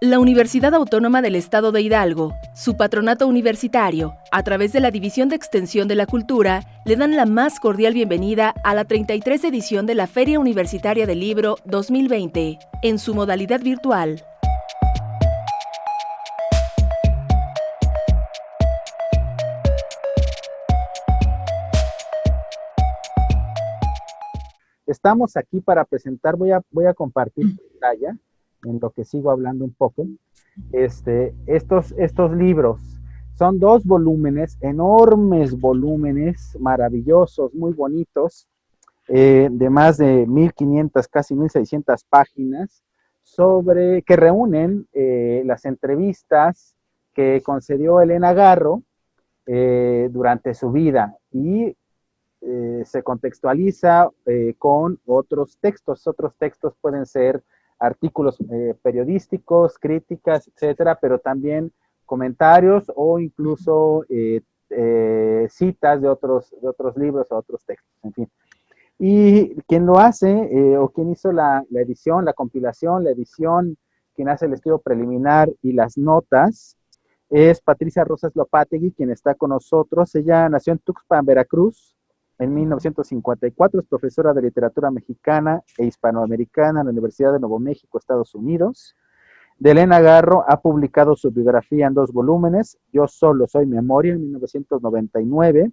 La Universidad Autónoma del Estado de Hidalgo, su patronato universitario, a través de la División de Extensión de la Cultura, le dan la más cordial bienvenida a la 33 edición de la Feria Universitaria del Libro 2020, en su modalidad virtual. Estamos aquí para presentar, voy a compartir pantalla, en lo que sigo hablando un poco, estos libros. Son 2 volúmenes, enormes volúmenes, maravillosos, muy bonitos, de más de 1500, casi 1600 páginas, que reúnen las entrevistas que concedió Elena Garro durante su vida y se contextualiza con otros textos. Otros textos pueden ser artículos periodísticos, críticas, etcétera, pero también comentarios o incluso citas de otros libros o otros textos, en fin. Y quien lo hace, o quien hizo la edición, la compilación, la edición, quien hace el estudio preliminar y las notas, es Patricia Rosas Lopategui, quien está con nosotros. Ella nació en Tuxpan, Veracruz, en 1954, es profesora de literatura mexicana e hispanoamericana en la Universidad de Nuevo México, Estados Unidos. De Elena Garro ha publicado su biografía en 2 volúmenes, Yo solo soy memoria, en 1999,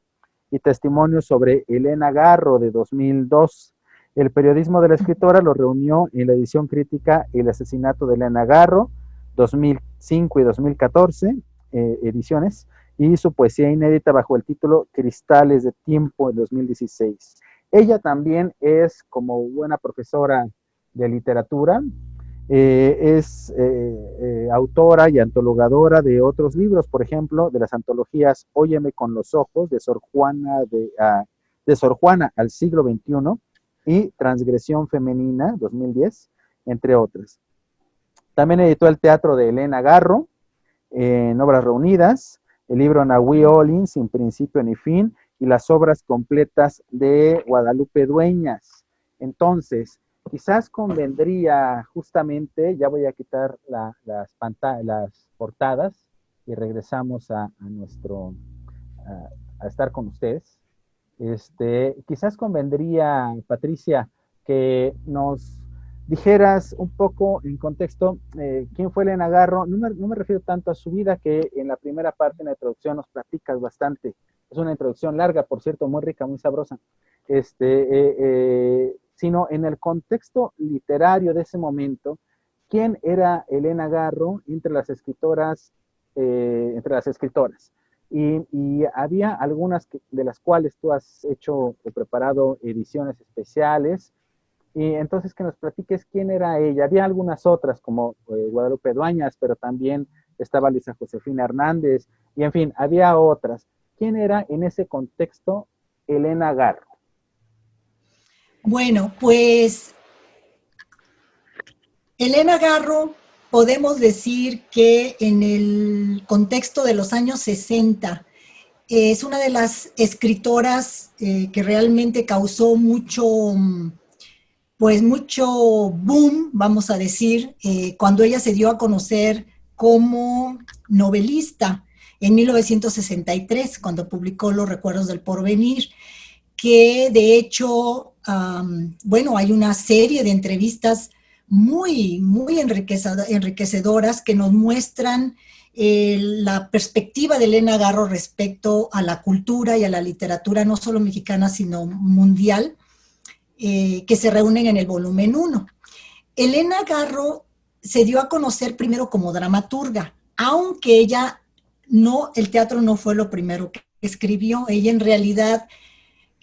y Testimonios sobre Elena Garro, de 2002. El periodismo de la escritora lo reunió en la edición crítica El asesinato de Elena Garro, 2005 y 2014, ediciones, y su poesía inédita bajo el título Cristales de Tiempo, en 2016. Ella también es, como buena profesora de literatura, es autora y antologadora de otros libros, por ejemplo, de las antologías Óyeme con los ojos, de Sor Juana al siglo XXI, y Transgresión femenina, 2010, entre otras. También editó El teatro de Elena Garro, en Obras reunidas, el libro Nahui Olin, Sin principio ni fin, y las obras completas de Guadalupe Dueñas. Entonces, quizás convendría justamente, ya voy a quitar las portadas y regresamos a estar con ustedes. Quizás convendría, Patricia, que nos dijeras un poco en contexto quién fue Elena Garro. No me refiero tanto a su vida, que en la primera parte, en la introducción, nos platicas bastante. Es una introducción larga, por cierto, muy rica, muy sabrosa. Sino en el contexto literario de ese momento, quién era Elena Garro entre las escritoras. Y había algunas de las cuales tú has hecho o preparado ediciones especiales. Y entonces que nos platiques quién era ella. Había algunas otras como Guadalupe Dueñas, pero también estaba Luisa Josefina Hernández, y en fin, había otras. ¿Quién era en ese contexto Elena Garro? Bueno, pues Elena Garro, podemos decir que en el contexto de los años 60, es una de las escritoras que realmente causó mucho boom, vamos a decir, cuando ella se dio a conocer como novelista en 1963, cuando publicó Los recuerdos del porvenir, que de hecho, hay una serie de entrevistas muy enriquecedoras que nos muestran la perspectiva de Elena Garro respecto a la cultura y a la literatura, no solo mexicana, sino mundial, que se reúnen en el volumen 1. Elena Garro se dio a conocer primero como dramaturga, aunque ella el teatro no fue lo primero que escribió. Ella en realidad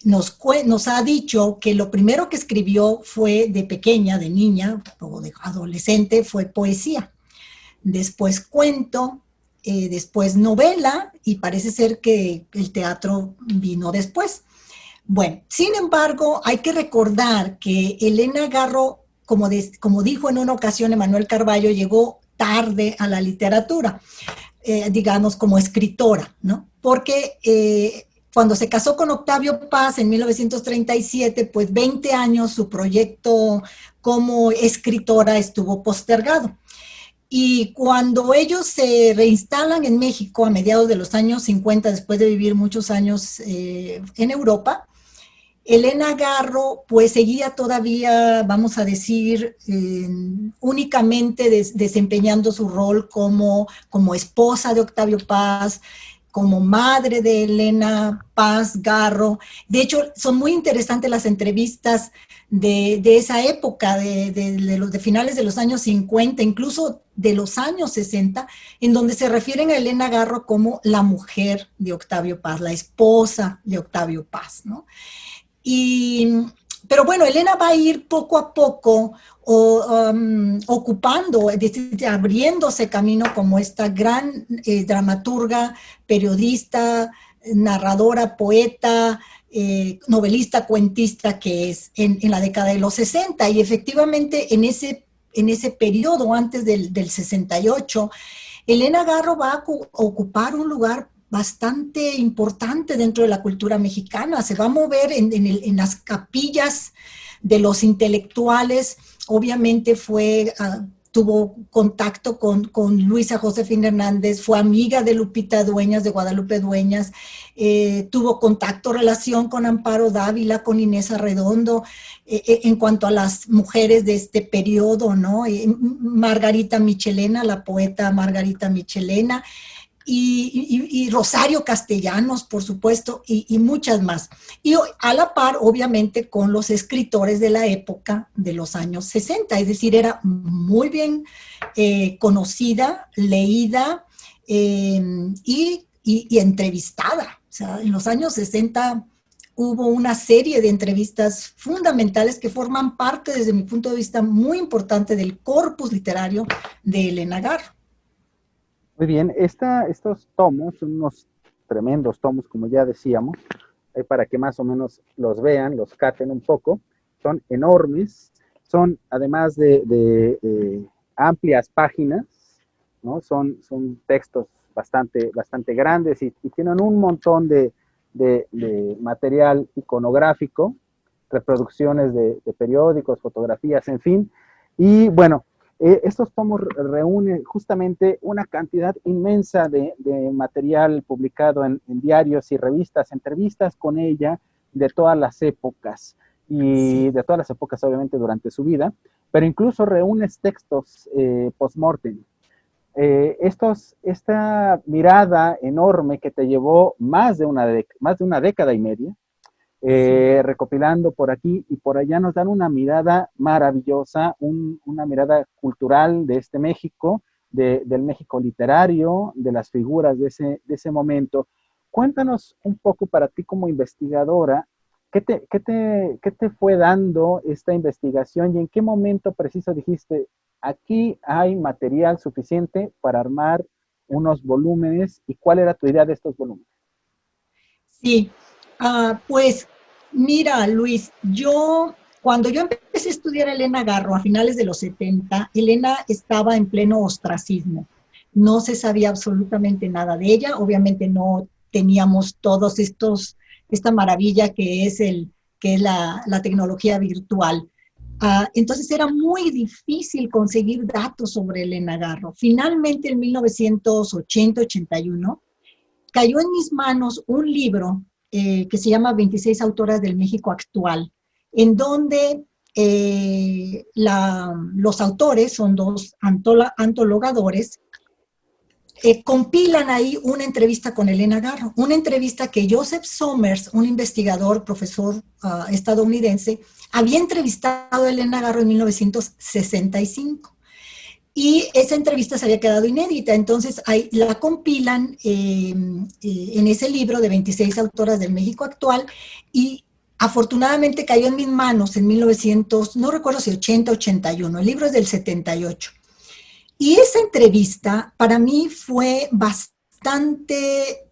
nos ha dicho que lo primero que escribió fue de pequeña, de niña o de adolescente, fue poesía. Después cuento, después novela, y parece ser que el teatro vino después. Bueno, sin embargo, hay que recordar que Elena Garro, como dijo en una ocasión Emanuel Carballo, llegó tarde a la literatura, digamos, como escritora, ¿no? Porque cuando se casó con Octavio Paz en 1937, pues 20 años su proyecto como escritora estuvo postergado. Y cuando ellos se reinstalan en México a mediados de los años 50, después de vivir muchos años en Europa, Elena Garro pues seguía todavía, vamos a decir, únicamente desempeñando su rol como esposa de Octavio Paz, como madre de Elena Paz Garro. De hecho, son muy interesantes las entrevistas de esa época, de finales de los años 50, incluso de los años 60, en donde se refieren a Elena Garro como la mujer de Octavio Paz, la esposa de Octavio Paz, ¿no? Pero bueno, Elena va a ir poco a poco ocupando, es decir, abriéndose camino como esta gran dramaturga, periodista, narradora, poeta, novelista, cuentista que es en la década de los 60. Y efectivamente en ese periodo antes del 68, Elena Garro va a ocupar un lugar bastante importante dentro de la cultura mexicana. Se va a mover en las capillas de los intelectuales. Obviamente tuvo contacto con Luisa Josefina Hernández, fue amiga de Lupita Dueñas, de Guadalupe Dueñas, tuvo contacto, relación con Amparo Dávila, con Inés Arredondo, en cuanto a las mujeres de este periodo, ¿no? Margarita Michelena, la poeta Margarita Michelena, y Rosario Castellanos, por supuesto, y muchas más. Y a la par, obviamente, con los escritores de la época de los años 60, es decir, era muy bien conocida, leída y entrevistada. O sea, en los años 60 hubo una serie de entrevistas fundamentales que forman parte, desde mi punto de vista, muy importante del corpus literario de Elena Garro. Muy bien, estos tomos son unos tremendos tomos, como ya decíamos, para que más o menos los vean, los caten un poco. Son enormes, son además de amplias páginas, ¿no? Son textos bastante grandes y tienen un montón de material iconográfico, reproducciones de periódicos, fotografías, en fin. Y bueno, estos tomos reúnen justamente una cantidad inmensa de material publicado en diarios y revistas, entrevistas con ella de todas las épocas, y de todas las épocas obviamente durante su vida, pero incluso reúne textos post-mortem. Esta mirada enorme que te llevó más de una década y media, recopilando por aquí y por allá, nos dan una mirada maravillosa, una mirada cultural de este México, del México literario, de las figuras de ese momento. Cuéntanos un poco, para ti como investigadora, ¿qué te fue dando esta investigación y en qué momento preciso dijiste, aquí hay material suficiente para armar unos volúmenes, y cuál era tu idea de estos volúmenes? Sí, pues mira, Luis, cuando yo empecé a estudiar a Elena Garro a finales de los 70, Elena estaba en pleno ostracismo. No se sabía absolutamente nada de ella, obviamente no teníamos esta maravilla que es la tecnología virtual. Entonces era muy difícil conseguir datos sobre Elena Garro. Finalmente, en 1980-81, cayó en mis manos un libro que se llama 26 autoras del México actual, en donde los autores, son dos antologadores, compilan ahí una entrevista con Elena Garro, una entrevista que Joseph Somers, un investigador, profesor estadounidense, había entrevistado a Elena Garro en 1965. Y esa entrevista se había quedado inédita, entonces ahí la compilan en ese libro de 26 autoras del México actual, y afortunadamente cayó en mis manos en 1900, no recuerdo si 80, 81, el libro es del 78. Y esa entrevista para mí fue bastante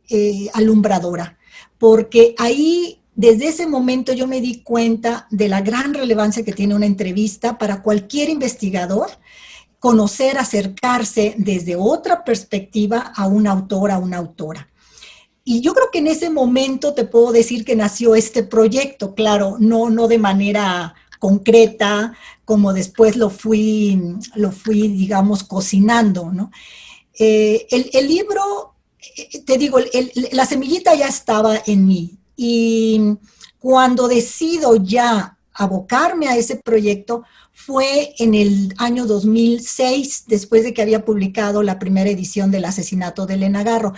alumbradora, porque ahí, desde ese momento, yo me di cuenta de la gran relevancia que tiene una entrevista para cualquier investigador, conocer, acercarse desde otra perspectiva a un autor, a una autora. Y yo creo que en ese momento te puedo decir que nació este proyecto, claro, no de manera concreta, como después lo fui, digamos, cocinando, ¿no? El libro, te digo, la semillita ya estaba en mí, y cuando decido ya abocarme a ese proyecto fue en el año 2006, después de que había publicado la primera edición del asesinato de Elena Garro.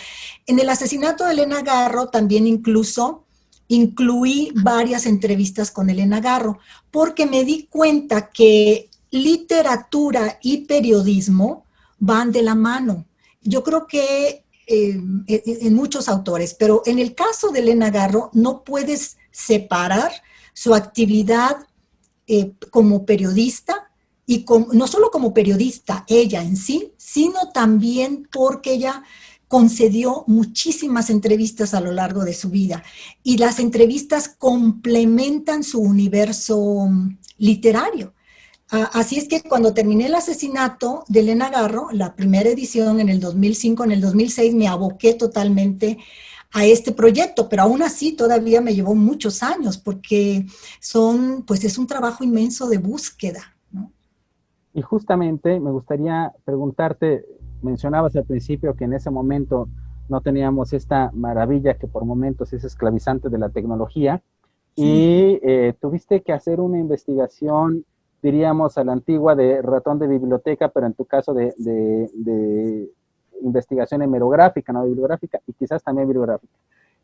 En el asesinato de Elena Garro también incluso incluí varias entrevistas con Elena Garro, porque me di cuenta que literatura y periodismo van de la mano. Yo creo que en muchos autores, pero en el caso de Elena Garro no puedes separar su actividad como periodista, y no solo como periodista ella en sí, sino también porque ella concedió muchísimas entrevistas a lo largo de su vida, y las entrevistas complementan su universo literario. Así es que cuando terminé el asesinato de Elena Garro, la primera edición en el 2005, en el 2006 me aboqué totalmente a este proyecto, pero aún así todavía me llevó muchos años, porque pues es un trabajo inmenso de búsqueda, ¿no? Y justamente me gustaría preguntarte, mencionabas al principio que en ese momento no teníamos esta maravilla que por momentos es esclavizante de la tecnología, y tuviste que hacer una investigación, diríamos, a la antigua de ratón de biblioteca, pero en tu caso de investigación hemerográfica, no bibliográfica, y quizás también bibliográfica.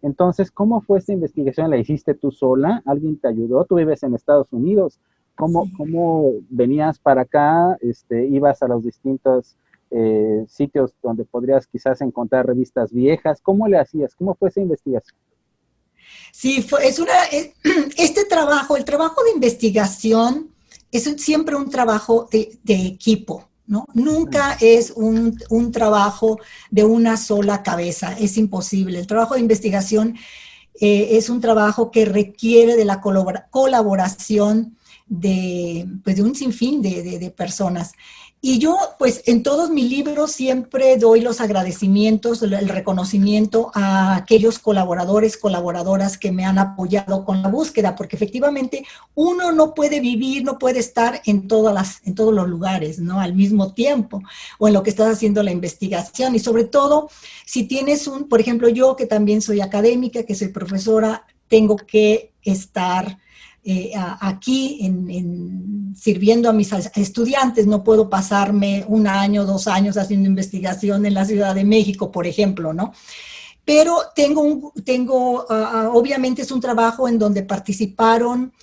Entonces, ¿cómo fue esta investigación? ¿La hiciste tú sola? ¿Alguien te ayudó? ¿Tú vives en Estados Unidos? ¿Cómo venías para acá? ¿Ibas a los distintos sitios donde podrías quizás encontrar revistas viejas? ¿Cómo le hacías? ¿Cómo fue esa investigación? Sí, este trabajo, el trabajo de investigación es siempre un trabajo de equipo, ¿no? Nunca es un trabajo de una sola cabeza, es imposible. El trabajo de investigación es un trabajo que requiere de la colaboración pues de un sinfín de personas. Y yo, pues, en todos mis libros siempre doy los agradecimientos, el reconocimiento a aquellos colaboradores, colaboradoras que me han apoyado con la búsqueda, porque efectivamente uno no puede vivir, no puede estar en todos los lugares, ¿no? Al mismo tiempo, o en lo que estás haciendo la investigación. Y sobre todo, si tienes por ejemplo, yo que también soy académica, que soy profesora, tengo que estar aquí sirviendo a mis estudiantes. No puedo pasarme 1 año, 2 años haciendo investigación en la Ciudad de México, por ejemplo, ¿no? Pero obviamente es un trabajo en donde participaron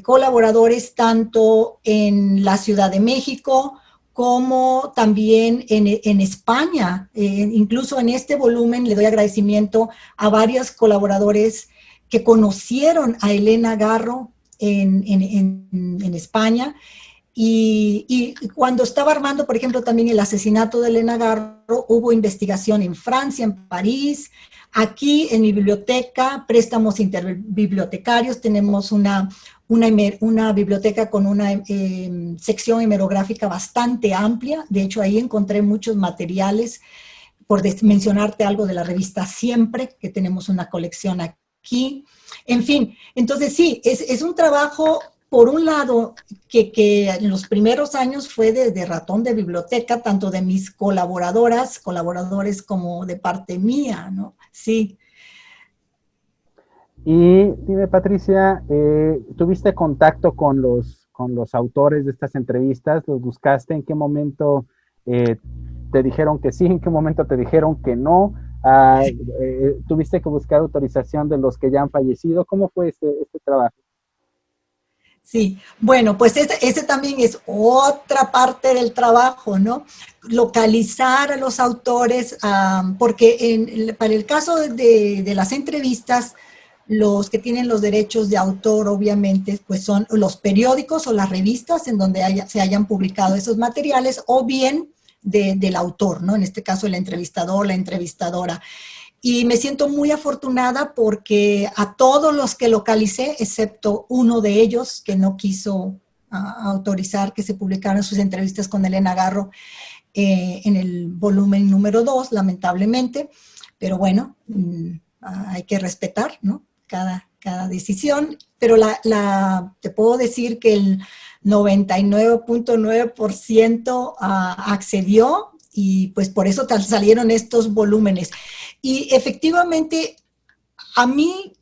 colaboradores tanto en la Ciudad de México como también en España. Incluso en este volumen le doy agradecimiento a varios colaboradores que conocieron a Elena Garro en España, y cuando estaba armando, por ejemplo, también el asesinato de Elena Garro, hubo investigación en Francia, en París. Aquí en mi biblioteca, préstamos interbibliotecarios, tenemos una biblioteca con una sección hemerográfica bastante amplia. De hecho, ahí encontré muchos materiales, por mencionarte algo de la revista Siempre, que tenemos una colección aquí. En fin, entonces sí, es un trabajo, por un lado, que en los primeros años fue de ratón de biblioteca, tanto de mis colaboradores, como de parte mía, ¿no? Sí. Y dime, Patricia, ¿tuviste contacto con los autores de estas entrevistas? ¿Los buscaste? ¿En qué momento te dijeron que sí? ¿En qué momento te dijeron que no? ¿Tuviste que buscar autorización de los que ya han fallecido? ¿Cómo fue este trabajo? Sí, bueno, pues ese también es otra parte del trabajo, ¿no? Localizar a los autores, porque para el caso de las entrevistas, los que tienen los derechos de autor, obviamente, pues son los periódicos o las revistas en donde se hayan publicado esos materiales, o bien del autor, ¿no? En este caso, el entrevistador, la entrevistadora. Y me siento muy afortunada porque a todos los que localicé, excepto uno de ellos que no quiso autorizar que se publicaran sus entrevistas con Elena Garro en el volumen número 2, lamentablemente, pero bueno, hay que respetar, ¿no? cada decisión, pero te puedo decir que el 99.9% accedió y pues por eso salieron estos volúmenes. Y efectivamente, a mí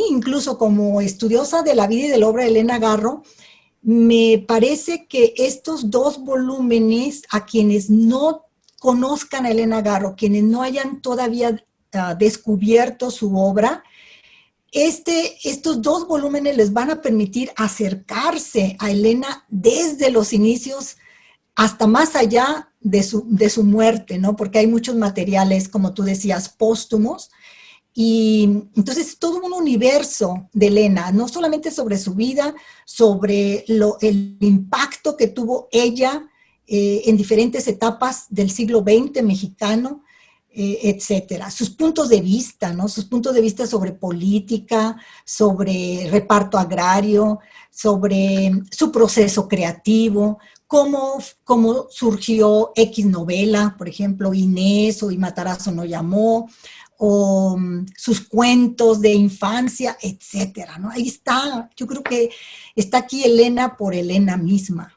incluso como estudiosa de la vida y de la obra de Elena Garro, me parece que estos dos volúmenes, a quienes no conozcan a Elena Garro, quienes no hayan todavía descubierto su obra, estos dos volúmenes les van a permitir acercarse a Elena desde los inicios hasta más allá de su muerte, ¿no? Porque hay muchos materiales, como tú decías, póstumos, y entonces todo un universo de Elena, no solamente sobre su vida, sobre el impacto que tuvo ella en diferentes etapas del siglo XX mexicano, etcétera. Sus puntos de vista, ¿no? Sus puntos de vista sobre política, sobre reparto agrario, sobre su proceso creativo, cómo surgió X novela, por ejemplo, Inés o Y Matarazzo no llamó, o sus cuentos de infancia, etcétera, ¿no? Ahí está, yo creo que está aquí Elena por Elena misma.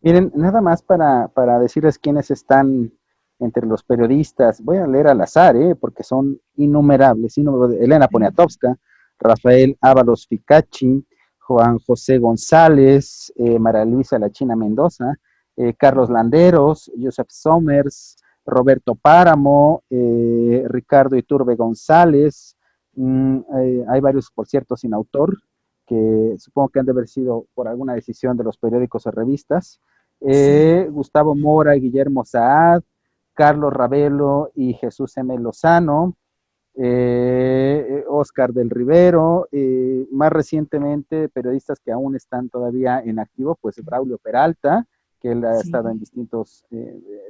Miren, nada más para decirles quiénes están entre los periodistas. Voy a leer al azar, porque son innumerables. Elena Poniatowska, Rafael Ábalos Ficacci, Juan José González, María Luisa La China Mendoza, Carlos Landeros, Joseph Somers, Roberto Páramo, Ricardo Iturbe González. Hay varios, por cierto, sin autor, que supongo que han de haber sido por alguna decisión de los periódicos o revistas. Sí. Gustavo Mora y Guillermo Saad, Carlos Ravelo y Jesús M. Lozano, Oscar del Rivero, más recientemente periodistas que aún están todavía en activo, pues Braulio Peralta, que él ha estado en Sí. distintos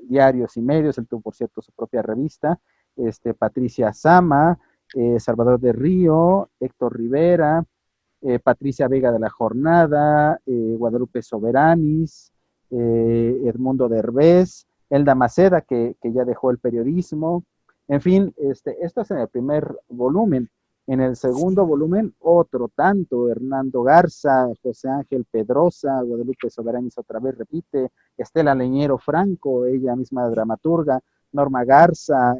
diarios y medios, él tuvo por cierto su propia revista, Patricia Sama, Salvador de Río, Héctor Rivera, Patricia Vega de la Jornada, Guadalupe Soberanis, Edmundo Derbez, Elda Maceda, que ya dejó el periodismo. En fin, esto es en el primer volumen. En el segundo Sí. volumen, otro tanto, Hernando Garza, José Ángel Pedrosa, Guadalupe Soberanis otra vez repite, Estela Leñero Franco, ella misma dramaturga, Norma Garza,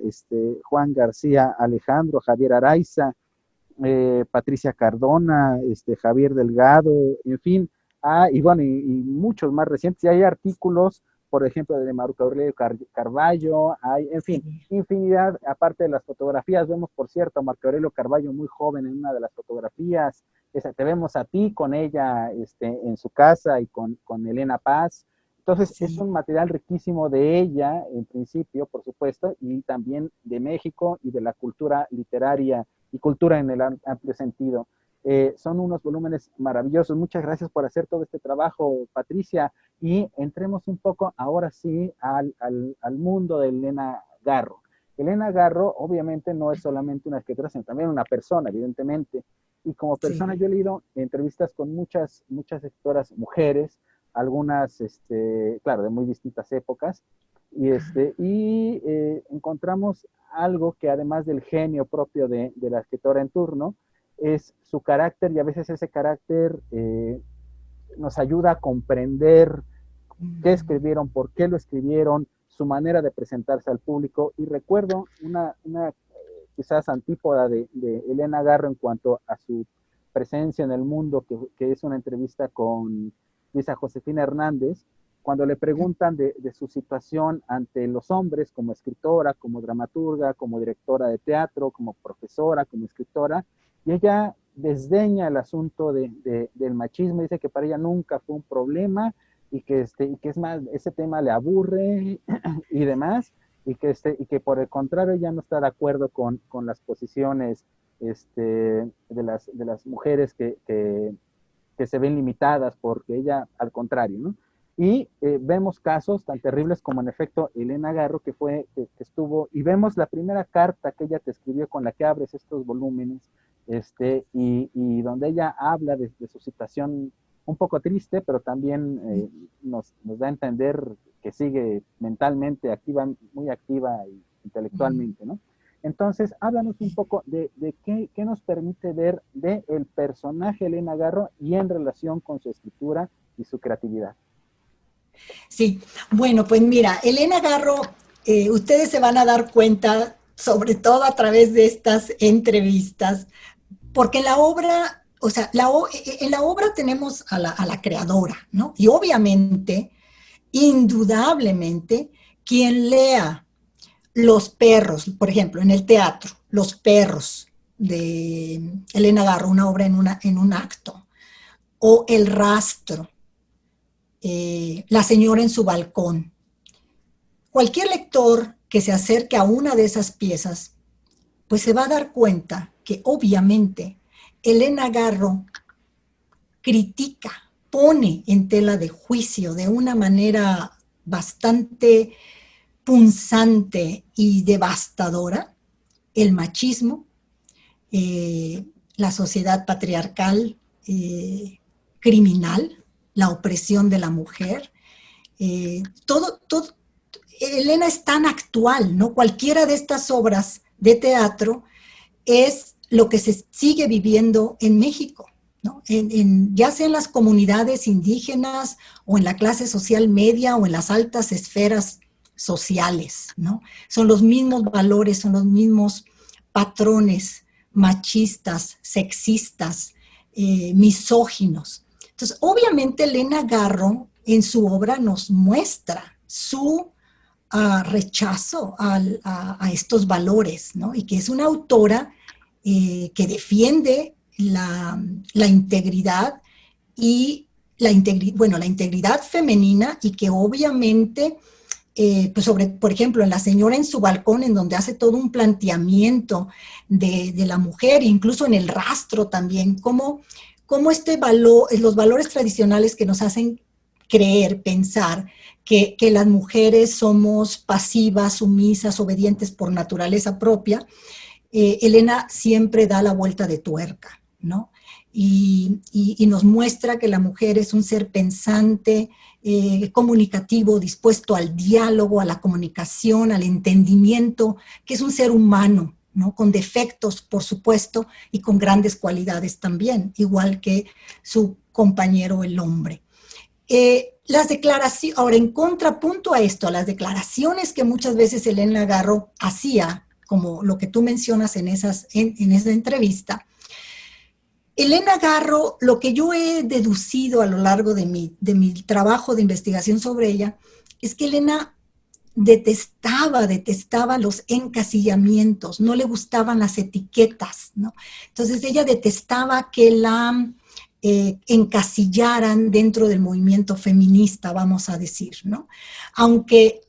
Juan García Alejandro, Javier Araiza, Patricia Cardona, Javier Delgado, en fin, y bueno, y muchos más recientes. Y hay artículos, por ejemplo, de Marco Aurelio Carballo, hay, en fin, Sí. infinidad, aparte de las fotografías. Vemos, por cierto, a Marco Aurelio Carballo muy joven en una de las fotografías. Te vemos a ti con ella en su casa y con Elena Paz. Entonces, es Sí. un material riquísimo de ella, en principio, por supuesto, y también de México y de la cultura literaria y cultura en el amplio sentido. Son unos volúmenes maravillosos. Muchas gracias por hacer todo este trabajo, Patricia. Y entremos un poco ahora sí al mundo de Elena Garro. Elena Garro obviamente no es solamente una escritora, sino también una persona, evidentemente. Y como persona Sí. yo he leído entrevistas con muchas escritoras mujeres, algunas, claro, de muy distintas épocas, y encontramos algo que además del genio propio de la escritora en turno, es su carácter, y a veces ese carácter nos ayuda a comprender qué escribieron, por qué lo escribieron, su manera de presentarse al público. Y recuerdo una quizás antípoda de Elena Garro en cuanto a su presencia en el mundo, que es una entrevista con Luisa Josefina Hernández, cuando le preguntan de su situación ante los hombres como escritora, como dramaturga, como directora de teatro, como profesora, como escritora, y ella desdeña el asunto del machismo, dice que para ella nunca fue un problema, y que es más, ese tema le aburre y demás, y que por el contrario ya no está de acuerdo con las posiciones de las mujeres que se ven limitadas, porque ella al contrario, ¿no? Y vemos casos tan terribles como en efecto Elena Garro, que estuvo, y vemos la primera carta que ella te escribió con la que abres estos volúmenes, y donde ella habla de su situación un poco triste, pero también nos da a entender que sigue mentalmente activa, muy activa intelectualmente, ¿no? Entonces, háblanos un poco de qué nos permite ver de el personaje Elena Garro y en relación con su escritura y su creatividad. Sí, bueno, pues mira, Elena Garro, ustedes se van a dar cuenta, sobre todo a través de estas entrevistas, porque en la obra, o sea, en la obra tenemos a la creadora, ¿no? Y obviamente, indudablemente, quien lea Los perros, por ejemplo, en el teatro, Los perros de Elena Garro, una obra en un acto, o El rastro, La señora en su balcón. Cualquier lector que se acerque a una de esas piezas, pues se va a dar cuenta que obviamente Elena Garro critica, pone en tela de juicio de una manera bastante punzante y devastadora el machismo, la sociedad patriarcal criminal, la opresión de la mujer, todo, Elena es tan actual, ¿no? Cualquiera de estas obras de teatro es lo que se sigue viviendo en México, ¿no? Ya sea en las comunidades indígenas o en la clase social media o en las altas esferas sociales, ¿no? Son los mismos valores, son los mismos patrones machistas, sexistas, misóginos. Entonces, obviamente Elena Garro en su obra nos muestra su rechazo a estos valores, ¿no? Y que es una autora que defiende la integridad y la integridad femenina y que obviamente, pues por ejemplo, en La señora en su balcón, en donde hace todo un planteamiento de la mujer, incluso en El rastro también, cómo los valores tradicionales que nos hacen creer, pensar que las mujeres somos pasivas, sumisas, obedientes por naturaleza propia, Elena siempre da la vuelta de tuerca, ¿no? Y nos muestra que la mujer es un ser pensante, comunicativo, dispuesto al diálogo, a la comunicación, al entendimiento, que es un ser humano, ¿no? Con defectos, por supuesto, y con grandes cualidades también, igual que su compañero el hombre. Las declaraciones, ahora en contrapunto a esto, a las declaraciones que muchas veces Elena Garro hacía, como lo que tú mencionas en esa entrevista, Elena Garro, lo que yo he deducido a lo largo de mi trabajo de investigación sobre ella, es que Elena detestaba los encasillamientos, no le gustaban las etiquetas, ¿no? Entonces ella detestaba que la encasillaran dentro del movimiento feminista, vamos a decir, ¿no? Aunque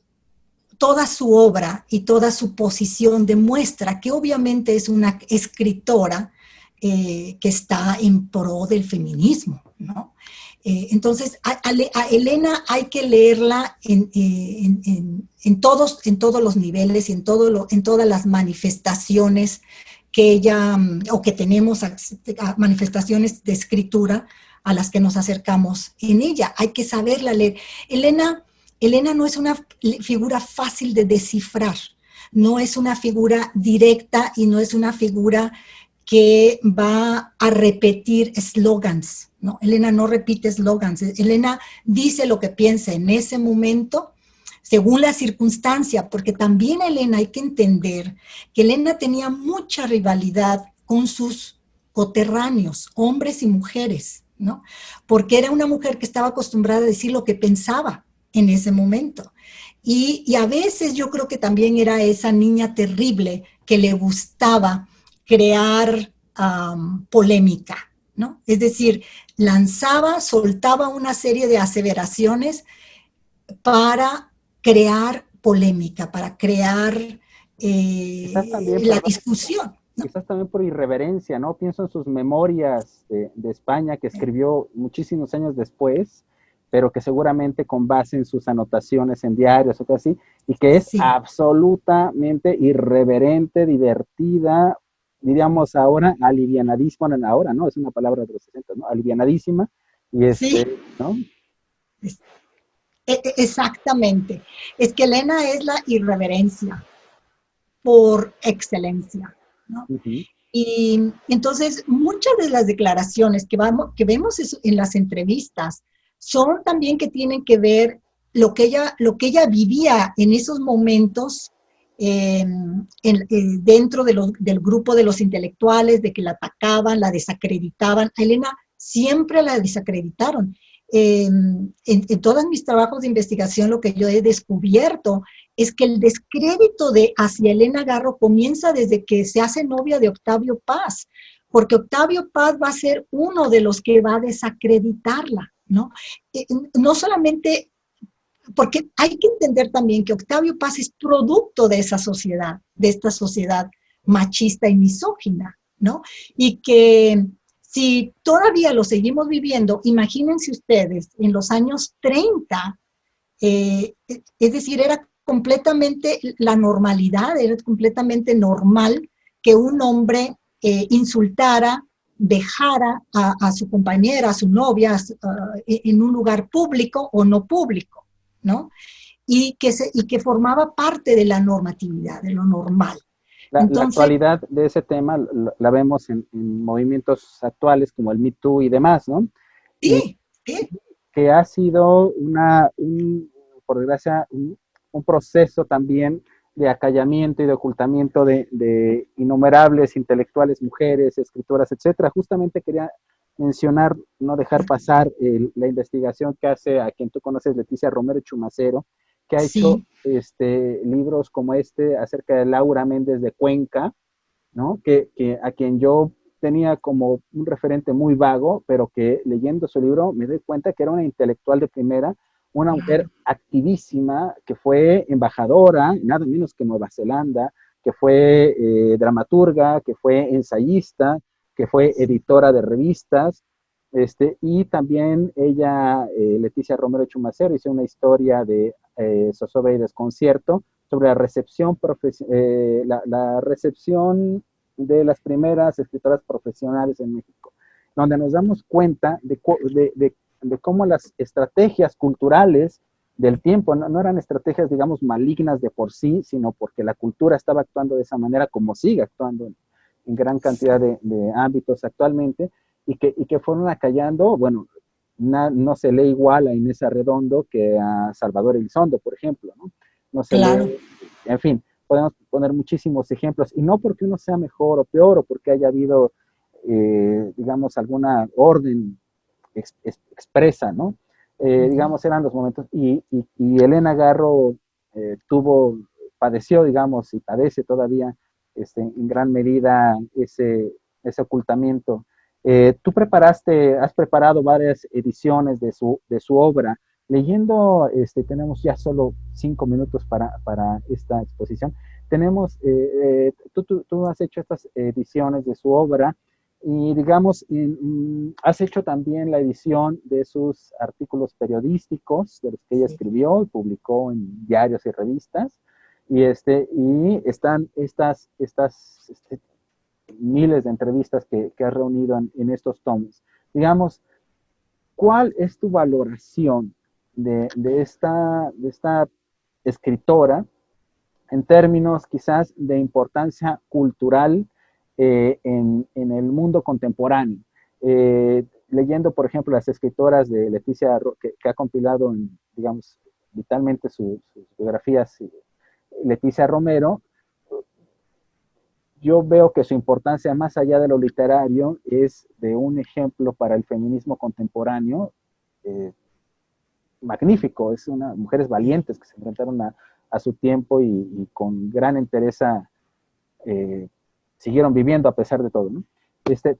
toda su obra y toda su posición demuestra que obviamente es una escritora que está en pro del feminismo, ¿no? Entonces, a Elena hay que leerla en todos los niveles y en todas las manifestaciones que ella, o que tenemos manifestaciones de escritura a las que nos acercamos en ella. Hay que saberla leer. Elena no es una figura fácil de descifrar, no es una figura directa y no es una figura que va a repetir eslogans, ¿no? Elena no repite eslogans, Elena dice lo que piensa en ese momento, según la circunstancia, porque también Elena hay que entender que Elena tenía mucha rivalidad con sus coterráneos, hombres y mujeres, ¿no? Porque era una mujer que estaba acostumbrada a decir lo que pensaba en ese momento. Y a veces yo creo que también era esa niña terrible que le gustaba crear polémica, ¿no? Es decir, soltaba una serie de aseveraciones para crear polémica, para crear la discusión, ¿no? Quizás también por irreverencia, ¿no? Pienso en sus memorias de España que escribió muchísimos años después, pero que seguramente con base en sus anotaciones en diarios o cosas así, y que es absolutamente irreverente, divertida, diríamos ahora, alivianadísima, bueno, ahora, ¿no? Es una palabra de los 60, ¿no? Alivianadísima, y ¿no? Exactamente. Es que Elena es la irreverencia. por excelencia, ¿no? Ujú. Y entonces muchas de las declaraciones que vemos en las entrevistas son también que tienen que ver lo que ella vivía en esos momentos dentro del grupo de los intelectuales, de que la atacaban, la desacreditaban. A Elena siempre la desacreditaron. En todos mis trabajos de investigación lo que yo he descubierto es que el descrédito hacia Elena Garro comienza desde que se hace novia de Octavio Paz, porque Octavio Paz va a ser uno de los que va a desacreditarla, ¿no? No solamente, porque hay que entender también que Octavio Paz es producto de esa sociedad, de esta sociedad machista y misógina, ¿no? Y que si todavía lo seguimos viviendo, imagínense ustedes, en los años 30, es decir, era completamente la normalidad, era completamente normal que un hombre insultara, dejara a su compañera, a su novia, en un lugar público o no público, ¿no? Y que formaba parte de la normatividad, de lo normal. La Entonces, actualidad de ese tema la vemos en movimientos actuales como el Me Too y demás, ¿no? Y sí, sí, que ha sido por desgracia, un proceso también de acallamiento y de ocultamiento de innumerables intelectuales, mujeres, escritoras, etcétera. Justamente quería mencionar, no dejar pasar la investigación que hace a quien tú conoces, Leticia Romero Chumacero, que ha hecho sí, libros como este acerca de Laura Méndez de Cuenca, ¿no? Que a quien yo tenía como un referente muy vago, pero que leyendo su libro me doy cuenta que era una intelectual de primera, una mujer claro, activísima, que fue embajadora, nada menos que Nueva Zelanda, que fue dramaturga, que fue ensayista, que fue sí, editora de revistas, y también ella, Leticia Romero Chumacero, hizo una historia de zozobra y desconcierto sobre la recepción de las primeras escritoras profesionales en México, donde nos damos cuenta de cómo las estrategias culturales del tiempo no eran estrategias, digamos, malignas de por sí, sino porque la cultura estaba actuando de esa manera como sigue actuando en gran cantidad de ámbitos actualmente, y que fueron acallando, bueno, no se lee igual a Inés Arredondo que a Salvador Elizondo, por ejemplo, ¿no? No se claro, lee, en fin, podemos poner muchísimos ejemplos, y no porque uno sea mejor o peor, o porque haya habido, digamos, alguna orden expresa, ¿no? Digamos, eran los momentos, y Elena Garro padeció, digamos, y padece todavía en gran medida ese ocultamiento. Tú has preparado varias ediciones de su obra. Leyendo, tenemos ya solo 5 minutos para esta exposición. Tú has hecho estas ediciones de su obra, y digamos, has hecho también la edición de sus artículos periodísticos, de los que ella sí, escribió y publicó en diarios y revistas, y están estas miles de entrevistas que has reunido en estos tomos. Digamos, ¿cuál es tu valoración de esta escritora en términos quizás de importancia cultural en el mundo contemporáneo? Leyendo, por ejemplo, las escritoras de Leticia, que ha compilado, digamos, vitalmente sus biografías, Leticia Romero, yo veo que su importancia, más allá de lo literario, es de un ejemplo para el feminismo contemporáneo magnífico. Es mujeres valientes que se enfrentaron a su tiempo, y con gran entereza siguieron viviendo a pesar de todo, ¿no?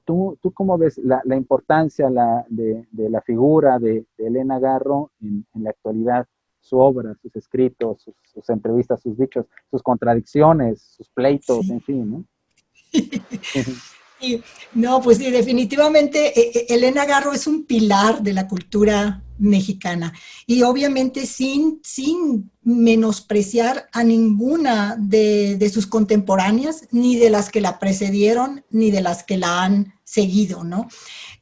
¿Tú cómo ves la importancia de la figura de Elena Garro en la actualidad? Su obra, sus escritos, sus entrevistas, sus dichos, sus contradicciones, sus pleitos, sí. en fin, ¿no? Sí, no, pues sí, definitivamente Elena Garro es un pilar de la cultura mexicana y obviamente sin menospreciar a ninguna de sus contemporáneas, ni de las que la precedieron, ni de las que la han seguido, ¿no?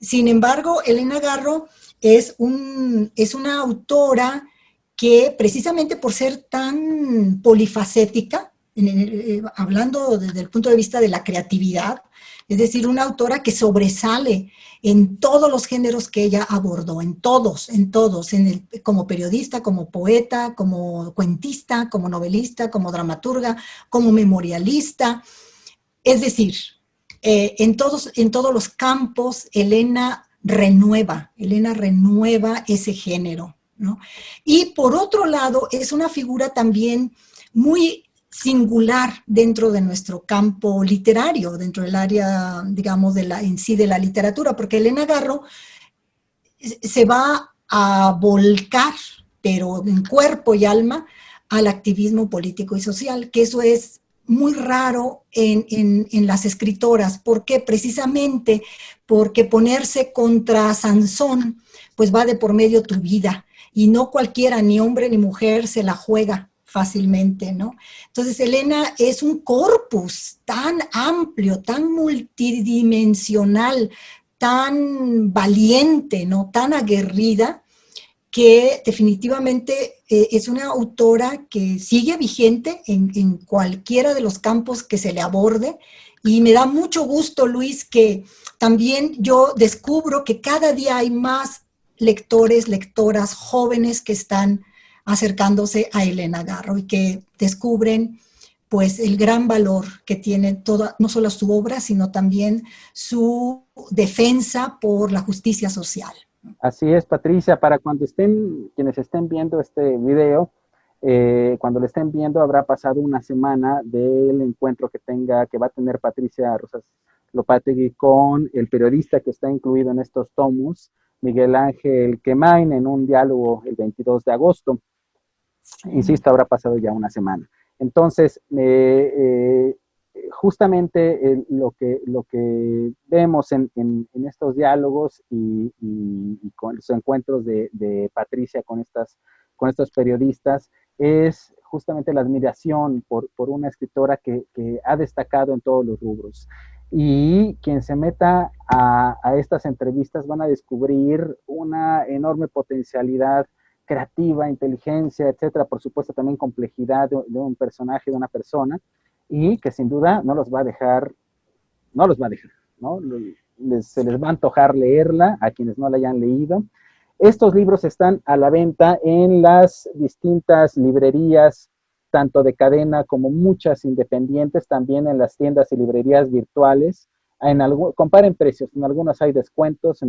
Sin embargo, Elena Garro es una autora que precisamente por ser tan polifacética, hablando desde el punto de vista de la creatividad, es decir, una autora que sobresale en todos los géneros que ella abordó, en todos, como periodista, como poeta, como cuentista, como novelista, como dramaturga, como memorialista. Es decir, en todos los campos, Elena renueva ese género, ¿no? Y por otro lado, es una figura también muy singular dentro de nuestro campo literario, dentro del área, digamos, en sí de la literatura, porque Elena Garro se va a volcar, pero en cuerpo y alma, al activismo político y social, que eso es muy raro en las escritoras. ¿Por qué? Precisamente porque ponerse contra Sansón, pues va de por medio tu vida, y no cualquiera, ni hombre ni mujer, se la juega fácilmente, ¿no? Entonces, Elena es un corpus tan amplio, tan multidimensional, tan valiente, ¿no? Tan aguerrida, que definitivamente es una autora que sigue vigente en cualquiera de los campos que se le aborde, y me da mucho gusto, Luis, que también yo descubro que cada día hay más lectores, lectoras jóvenes que están acercándose a Elena Garro y que descubren pues el gran valor que tiene toda, no solo su obra, sino también su defensa por la justicia social. Así es, Patricia, para cuando quienes estén viendo este video, cuando lo estén viendo habrá pasado una semana del encuentro que va a tener Patricia Rosas Lopategui con el periodista que está incluido en estos tomos, Miguel Ángel Quemain, en un diálogo el 22 de agosto. Insisto, habrá pasado ya una semana. Entonces, justamente lo que vemos en estos diálogos y con los encuentros de Patricia con estos periodistas es justamente la admiración por una escritora que ha destacado en todos los rubros. Y quien se meta a estas entrevistas van a descubrir una enorme potencialidad creativa, inteligencia, etcétera, por supuesto también complejidad de un personaje, de una persona, y que sin duda no los va a dejar, ¿no? Se les va a antojar leerla a quienes no la hayan leído. Estos libros están a la venta en las distintas librerías, tanto de cadena como muchas independientes, también en las tiendas y librerías virtuales. Comparen precios, en algunos hay descuentos,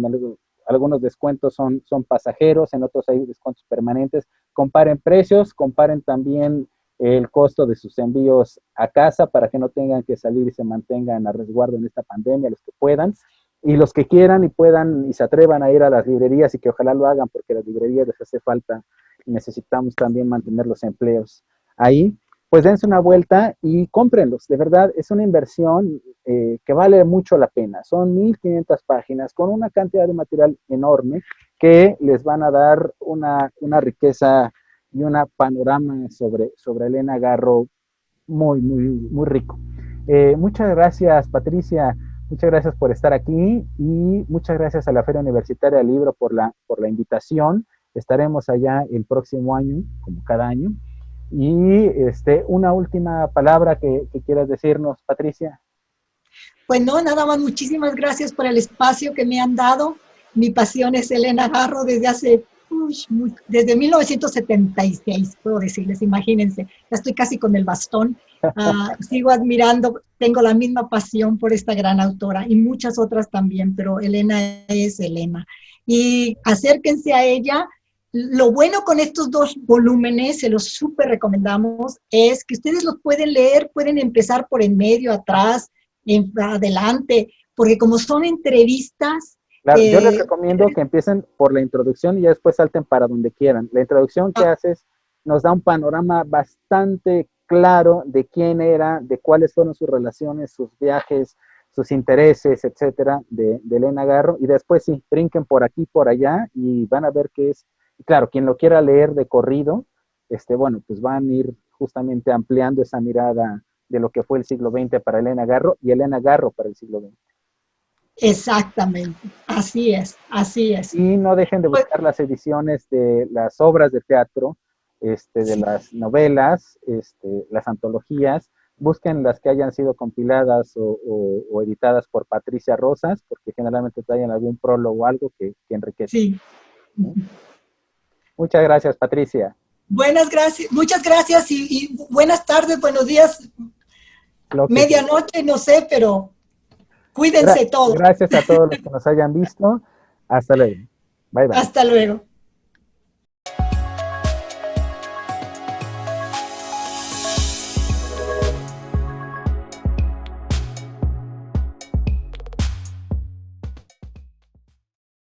algunos descuentos son pasajeros, en otros hay descuentos permanentes. Comparen precios, comparen también el costo de sus envíos a casa para que no tengan que salir y se mantengan a resguardo en esta pandemia, los que puedan, y los que quieran y puedan y se atrevan a ir a las librerías, y que ojalá lo hagan porque las librerías les hace falta y necesitamos también mantener los empleos ahí. Pues dense una vuelta y cómprenlos. De verdad, es una inversión que vale mucho la pena. Son 1500 páginas con una cantidad de material enorme que les van a dar una riqueza y un panorama sobre Elena Garro muy, muy, muy rico. Muchas gracias, Patricia. Muchas gracias por estar aquí y muchas gracias a la Feria Universitaria del Libro por la invitación. Estaremos allá el próximo año, como cada año. Y una última palabra que quieras decirnos, Patricia. Pues no, nada más, muchísimas gracias por el espacio que me han dado. Mi pasión es Elena Garro desde 1976, puedo decirles, imagínense, ya estoy casi con el bastón. Sigo admirando, tengo la misma pasión por esta gran autora y muchas otras también, pero Elena es Elena. Y acérquense a ella. Lo bueno con estos 2 volúmenes, se los súper recomendamos, es que ustedes los pueden leer, pueden empezar por en medio, atrás, adelante, porque como son entrevistas... Claro, yo les recomiendo que empiecen por la introducción y ya después salten para donde quieran. La introducción que haces nos da un panorama bastante claro de quién era, de cuáles fueron sus relaciones, sus viajes, sus intereses, etcétera, de Elena Garro, y después sí, brinquen por aquí, por allá, y van a ver qué es. Y claro, quien lo quiera leer de corrido, bueno, pues van a ir justamente ampliando esa mirada de lo que fue el siglo XX para Elena Garro y Elena Garro para el siglo XX. Exactamente, así es, así es. Y no dejen de buscar las ediciones de las obras de teatro, de las novelas, las antologías, busquen las que hayan sido compiladas o editadas por Patricia Rosas, porque generalmente traen algún prólogo o algo que enriquece. Sí. Muchas gracias, Patricia. Muchas gracias y buenas tardes, buenos días, medianoche, no sé, pero cuídense todos. Gracias a todos los que nos hayan visto. Hasta luego. Bye, bye. Hasta luego.